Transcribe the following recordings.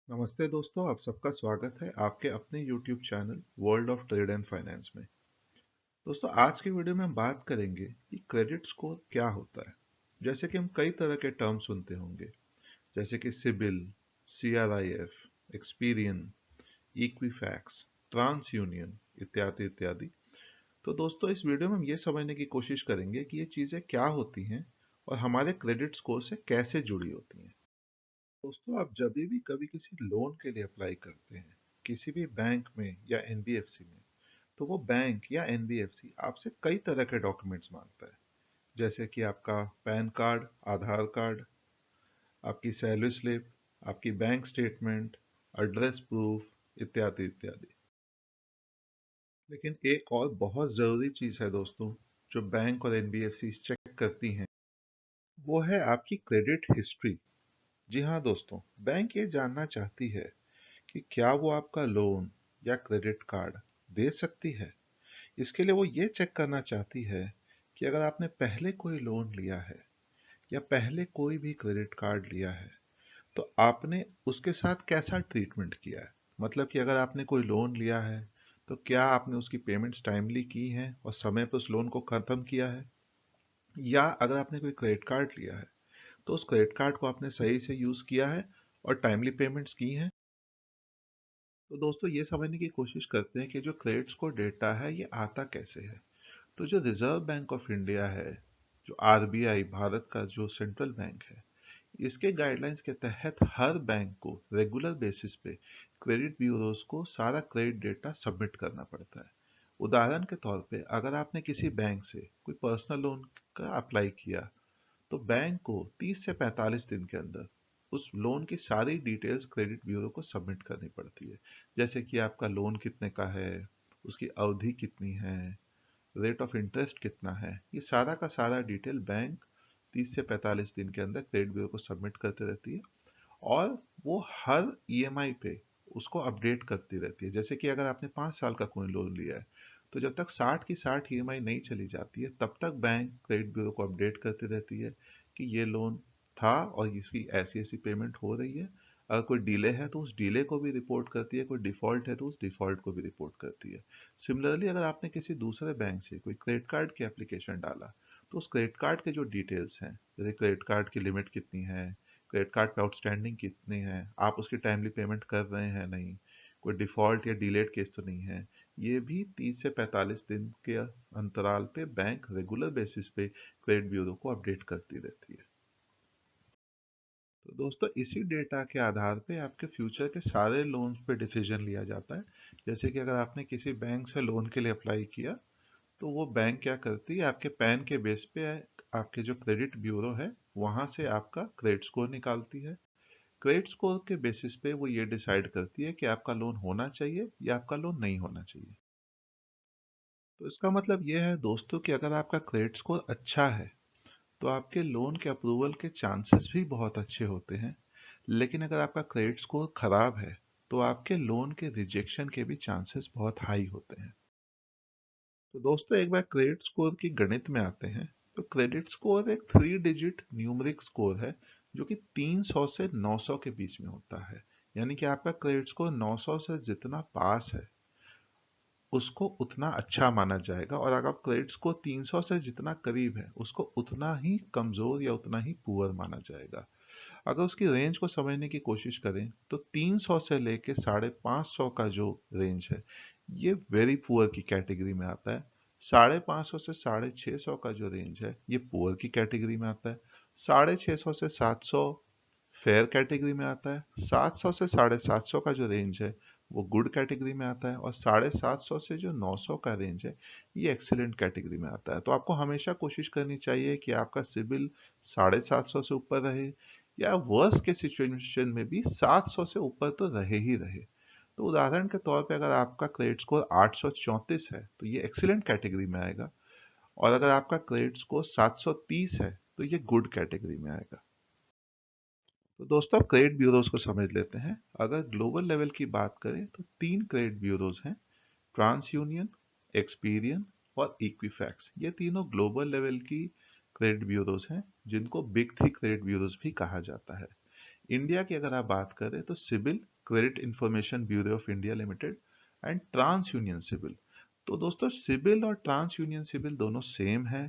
नमस्ते दोस्तों, आप सबका स्वागत है आपके अपने YouTube channel world of trade and finance में। दोस्तों, आज की वीडियो में हम बात करेंगे कि क्रेडिट स्कोर क्या होता है। जैसे कि हम कई तरह के टर्म सुनते होंगे, जैसे कि CIBIL, CRIF, Experian, Equifax, TransUnion इत्यादि इत्यादि। तो दोस्तों, इस वीडियो में हम ये समझने की कोशिश करेंगे कि ये चीज़ें क्या होती हैं और हमारे क्रेडिट स्कोर से कैसे जुड़ी होती हैं। दोस्तों, आप जब भी कभी किसी लोन के लिए अप्लाई करते हैं, किसी भी बैंक में या एनबीएफसी में, तो वो बैंक या एनबीएफसी आपसे कई तरह के डॉक्यूमेंट्स मांगता है। जैसे कि आपका पैन कार्ड, आधार कार्ड, आपकी सैलरी स्लिप, आपकी बैंक स्टेटमेंट, एड्रेस प्रूफ इत्यादि इत्यादि। लेकिन एक और बहुत ज़रूरी चीज़ है दोस्तों, जो बैंक और एनबीएफसी चेक करती हैं, वो है आपकी क्रेडिट हिस्ट्री। जी हाँ दोस्तों, बैंक ये जानना चाहती है कि क्या वो आपका लोन या क्रेडिट कार्ड दे सकती है। इसके लिए वो ये चेक करना चाहती है कि अगर आपने पहले कोई लोन लिया है या पहले कोई भी क्रेडिट कार्ड लिया है, तो आपने उसके साथ कैसा ट्रीटमेंट किया है। मतलब कि अगर आपने कोई लोन लिया है, तो क्या आपने उसकी पेमेंट्स टाइमली की हैं और समय पर उस लोन को ख़त्म किया है, या अगर आपने कोई क्रेडिट कार्ड लिया है, तो उस क्रेडिट कार्ड को आपने सही से यूज़ किया है और टाइमली पेमेंट्स की हैं। तो दोस्तों, ये समझने की कोशिश करते हैं कि जो क्रेडिट स्कोर डेटा है ये आता कैसे है। तो जो रिजर्व बैंक ऑफ इंडिया है, जो आरबीआई भारत का जो सेंट्रल बैंक है, इसके गाइडलाइंस के तहत हर बैंक को रेगुलर बेसिस पे क्रेडिट ब्यूरोज को सारा क्रेडिट डेटा सबमिट करना पड़ता है। उदाहरण के तौर पे अगर आपने किसी बैंक से कोई पर्सनल लोन का अप्लाई किया, तो बैंक को 30 से 45 दिन के अंदर उस लोन की सारी डिटेल्स क्रेडिट ब्यूरो को सबमिट करनी पड़ती है। जैसे कि आपका लोन कितने का है, उसकी अवधि कितनी है, रेट ऑफ इंटरेस्ट कितना है, ये सारा का सारा डिटेल बैंक 30 से 45 दिन के अंदर क्रेडिट ब्यूरो को सबमिट करती रहती है। और वो हर ईएमआई पे उसको अपडेट करती रहती है। जैसे कि अगर आपने 5 साल का कोई लोन लिया है, तो जब तक 60 की 60 ईएमआई नहीं चली जाती है, तब तक बैंक क्रेडिट ब्यूरो को अपडेट करती रहती है कि ये लोन था और इसकी ऐसी ऐसी पेमेंट हो रही है। अगर कोई डिले है तो उस डिले को भी रिपोर्ट करती है, कोई डिफ़ॉल्ट है तो उस डिफ़ॉल्ट को भी रिपोर्ट करती है। सिमिलरली अगर आपने किसी दूसरे बैंक से कोई क्रेडिट कार्ड की एप्लीकेशन डाला, तो उस क्रेडिट कार्ड के जो डिटेल्स हैं, जैसे क्रेडिट कार्ड की लिमिट कितनी है, क्रेडिट कार्ड पे आउटस्टैंडिंग कितनी है, आप उसकी टाइमली पेमेंट कर रहे हैं नहीं, कोई डिफ़ॉल्ट या डिलेड केस तो नहीं है, ये भी 30 से 45 दिन के अंतराल पे बैंक रेगुलर बेसिस पे क्रेडिट ब्यूरो को अपडेट करती रहती है। तो दोस्तों, इसी डेटा के आधार पे आपके फ्यूचर के सारे लोन्स पे डिसीजन लिया जाता है। जैसे कि अगर आपने किसी बैंक से लोन के लिए अप्लाई किया, तो वो बैंक क्या करती है, आपके पैन के बेस पे आपके जो क्रेडिट ब्यूरो है, वहाँ से आपका क्रेडिट स्कोर निकालती है। क्रेडिट स्कोर के बेसिस पे वो ये डिसाइड करती है कि आपका लोन होना चाहिए या आपका लोन नहीं होना चाहिए। तो इसका मतलब ये है दोस्तों कि अगर आपका क्रेडिट स्कोर अच्छा है, तो आपके लोन के अप्रूवल के चांसेस भी बहुत अच्छे होते हैं। लेकिन अगर आपका क्रेडिट स्कोर खराब है, तो आपके लोन के रिजेक्शन के भी चांसेस बहुत हाई होते हैं। तो दोस्तों, एक बार क्रेडिट स्कोर की गणित में आते हैं। तो क्रेडिट स्कोर एक 3 डिजिट न्यूमरिक स्कोर है, जो कि 300 से 900 के बीच में होता है। यानी कि आपका क्रेडिट स्कोर 900 से जितना पास है, उसको उतना अच्छा माना जाएगा, और अगर क्रेडिट स्कोर 300 से जितना करीब है, उसको उतना ही कमजोर या उतना ही पुअर माना जाएगा। अगर उसकी रेंज को समझने की कोशिश करें, तो 300 से लेके 550 का जो रेंज है, ये वेरी पुअर की कैटेगरी में आता है। 550 से 650 का जो रेंज है, ये पुअर की कैटेगरी में आता है। 650 से 700 फेयर कैटेगरी में आता है। 700 से 750 का जो रेंज है, वो गुड कैटेगरी में आता है। और 750 से जो 900 का रेंज है, ये एक्सीलेंट कैटेगरी में आता है। तो आपको हमेशा कोशिश करनी चाहिए कि आपका सिबिल 750 से ऊपर रहे, या वर्स्ट के सिचुएशन में भी 700 से ऊपर तो रहे ही रहे। तो उदाहरण के तौर पे अगर आपका क्रेडिट स्कोर 834 है, तो ये एक्सीलेंट कैटेगरी में आएगा। और अगर आपका क्रेडिट स्कोर 730 है, तो ये गुड कैटेगरी में आएगा। तो दोस्तों, अब क्रेडिट ब्यूरोज को समझ लेते हैं। अगर ग्लोबल लेवल की बात करें, तो 3 क्रेडिट ब्यूरोज हैं, ट्रांस यूनियन, एक्सपीरियन और इक्विफैक्स। ये तीनों ग्लोबल लेवल की क्रेडिट ब्यूरोज हैं, जिनको बिग 3 क्रेडिट ब्यूरोज भी कहा जाता है। इंडिया की अगर आप बात करें तो CIBIL, credit information bureau of India limited, and TransUnion CIBIL. तो दोस्तों सिबिल और ट्रांस यूनियन सिबिल दोनों सेम है।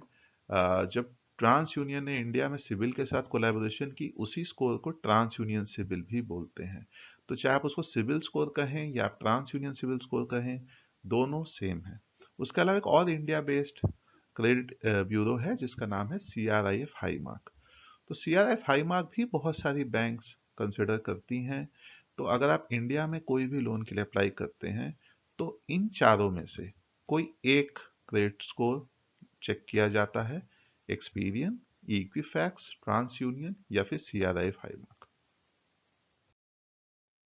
जब ट्रांस यूनियन ने इंडिया में सिबिल के साथ कोलैबोरेशन की, उसी स्कोर को ट्रांस यूनियन सिबिल भी बोलते हैं। तो चाहे आप उसको सिबिल स्कोर कहें या आप ट्रांस यूनियन सिबिल स्कोर कहें, दोनों सेम है। उसके अलावा एक और इंडिया बेस्ड क्रेडिट ब्यूरो है जिसका नाम है CRIF हाई मार्क। तो CRIF हाई मार्क भी बहुत सारी बैंक्स कंसिडर करती हैं। तो अगर आप इंडिया में कोई भी लोन के लिए अप्लाई करते हैं तो इन चारों में से कोई एक क्रेडिट स्कोर चेक किया जाता है, एक्सपीरियन, इक्विफैक्स, ट्रांस यूनियन या फिर CRIF हाई मार्क।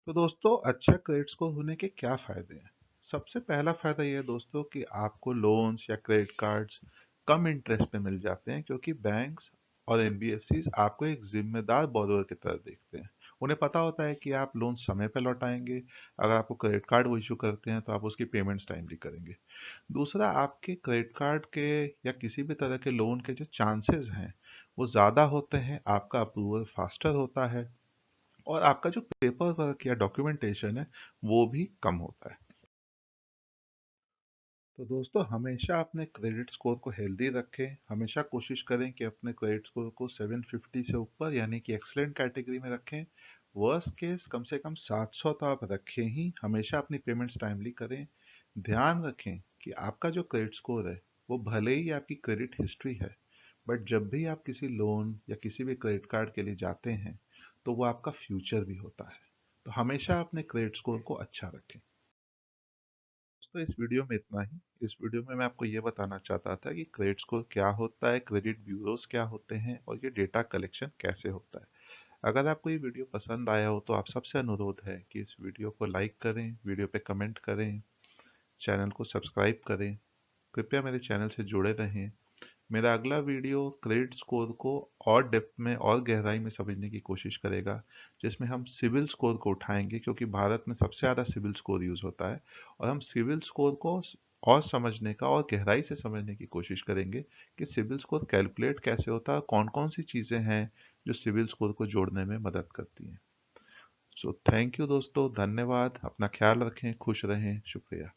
तो दोस्तों अच्छा क्रेडिट स्कोर होने के क्या फायदे हैं? सबसे पहला फायदा यह है दोस्तों कि आपको लोन्स या क्रेडिट कार्ड्स कम इंटरेस्ट पे मिल जाते हैं, क्योंकि बैंक्स और एनबीएफसीज आपको एक जिम्मेदार बोरोवर की तरह देखते हैं। उन्हें पता होता है कि आप लोन समय पर लौटाएंगे। अगर आपको क्रेडिट कार्ड वो इशू करते हैं तो आप उसकी पेमेंट्स टाइमली करेंगे। दूसरा, आपके क्रेडिट कार्ड के या किसी भी तरह के लोन के जो चांसेस हैं वो ज़्यादा होते हैं, आपका अप्रूवल फास्टर होता है, और आपका जो पेपर वर्क या डॉक्यूमेंटेशन है वो भी कम होता है। तो दोस्तों हमेशा अपने क्रेडिट स्कोर को हेल्दी रखें। हमेशा कोशिश करें कि अपने क्रेडिट स्कोर को 750 से ऊपर यानी कि एक्सलेंट कैटेगरी में रखें। वर्स्ट केस कम से कम 700 तो आप रखें ही। हमेशा अपनी पेमेंट्स टाइमली करें। ध्यान रखें कि आपका जो क्रेडिट स्कोर है वो भले ही आपकी क्रेडिट हिस्ट्री है, बट जब भी आप किसी लोन या किसी भी क्रेडिट कार्ड के लिए जाते हैं तो वो आपका फ्यूचर भी होता है। तो हमेशा अपने क्रेडिट स्कोर को अच्छा रखें। दोस्तों इस वीडियो में इतना ही। इस वीडियो में मैं आपको ये बताना चाहता था कि क्रेडिट स्कोर क्या होता है, क्रेडिट ब्यूरोज क्या होते हैं, और ये डेटा कलेक्शन कैसे होता है। अगर आपको ये वीडियो पसंद आया हो तो आप सबसे अनुरोध है कि इस वीडियो को लाइक करें, वीडियो पे कमेंट करें, चैनल को सब्सक्राइब करें। कृपया मेरे चैनल से जुड़े रहें। मेरा अगला वीडियो क्रेडिट स्कोर को और डेप्थ में और गहराई में समझने की कोशिश करेगा, जिसमें हम सिविल स्कोर को उठाएंगे, क्योंकि भारत में सबसे ज़्यादा सिविल स्कोर यूज़ होता है। और हम सिविल स्कोर को और समझने का और गहराई से समझने की कोशिश करेंगे कि सिविल स्कोर कैलकुलेट कैसे होता है, कौन कौन सी चीज़ें हैं जो सिविल स्कोर को जोड़ने में मदद करती हैं। सो थैंक यू दोस्तों, धन्यवाद। अपना ख्याल रखें, खुश रहें, शुक्रिया।